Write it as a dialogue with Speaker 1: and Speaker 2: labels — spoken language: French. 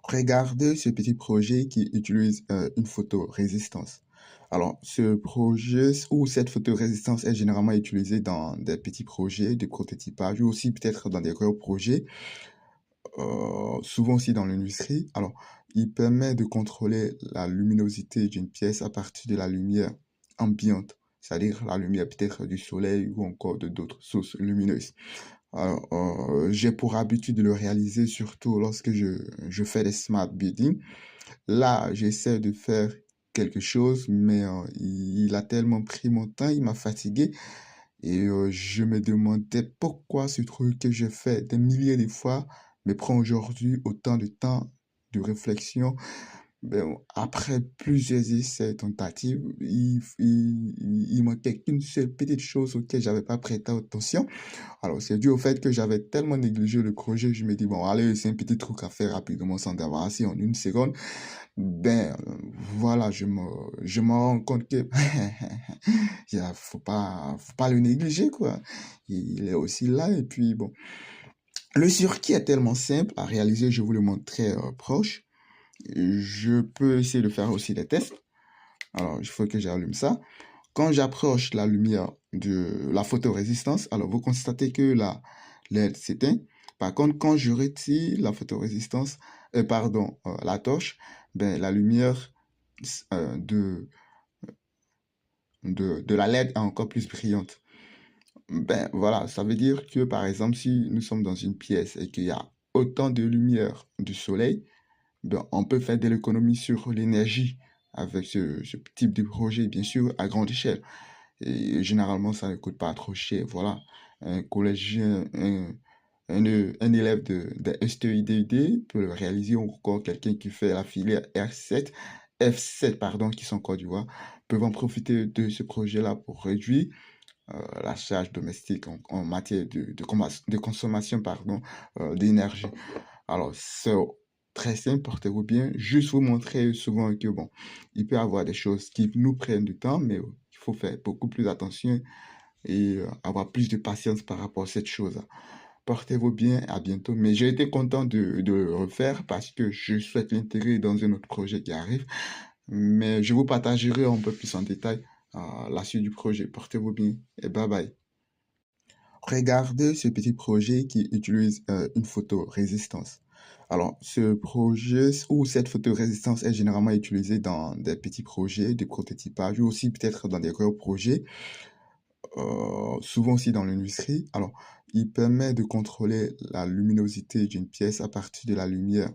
Speaker 1: Regardez ce petit projet qui utilise une photorésistance. Alors, ce projet ou cette photorésistance est généralement utilisée dans des petits projets de prototypage ou aussi peut-être dans des gros projets, souvent aussi dans l'industrie. Alors, il permet de contrôler la luminosité d'une pièce à partir de la lumière ambiante, c'est-à-dire la lumière peut-être du soleil ou encore de d'autres sources lumineuses. Alors, j'ai pour habitude de le réaliser surtout lorsque je fais des smart building. Là, j'essaie de faire quelque chose, mais il a tellement pris mon temps, il m'a fatigué. Et je me demandais pourquoi ce truc que je fais des milliers de fois me prend aujourd'hui autant de temps de réflexion. Ben, après plusieurs essais et tentatives, il manquait qu'une seule petite chose auquel j'avais pas prêté attention. Alors, c'est dû au fait que j'avais tellement négligé le projet, je me dis, bon, allez, c'est un petit truc à faire rapidement sans débarrasser en une seconde. Ben, voilà, je me rends compte que faut pas le négliger, quoi. Il est aussi là, et puis bon. Le circuit est tellement simple à réaliser, je vous le montre très proche. Je peux essayer de faire aussi des tests. Alors, il faut que j'allume ça. Quand j'approche la lumière de la photorésistance, alors vous constatez que la LED s'éteint. Par contre, quand je retire la photorésistance, la torche, ben, la lumière euh, de, de la LED est encore plus brillante. Ben voilà, ça veut dire que par exemple, si nous sommes dans une pièce et qu'il y a autant de lumière du soleil, ben, on peut faire de l'économie sur l'énergie avec ce type de projet, bien sûr, à grande échelle. Et généralement, ça ne coûte pas trop cher. Voilà, un collégien, un élève de STI-DUT peut le réaliser, ou encore quelqu'un qui fait la filière F7, pardon, qui sont en Côte d'Ivoire, peuvent en profiter de ce projet-là pour réduire la charge domestique en matière de consommation, pardon, d'énergie. Alors, c'est très simple, portez-vous bien. Juste vous montrer souvent que, bon, il peut y avoir des choses qui nous prennent du temps, mais il faut faire beaucoup plus attention et avoir plus de patience par rapport à cette chose. Portez-vous bien, à bientôt. Mais j'ai été content de le refaire parce que je souhaite l'intégrer dans un autre projet qui arrive. Mais je vous partagerai un peu plus en détail la suite du projet. Portez-vous bien et bye bye. Regardez ce petit projet qui utilise une photorésistance. Alors, ce projet ou cette photorésistance est généralement utilisée dans des petits projets de prototypage ou aussi peut-être dans des gros projets, souvent aussi dans l'industrie. Alors, il permet de contrôler la luminosité d'une pièce à partir de la lumière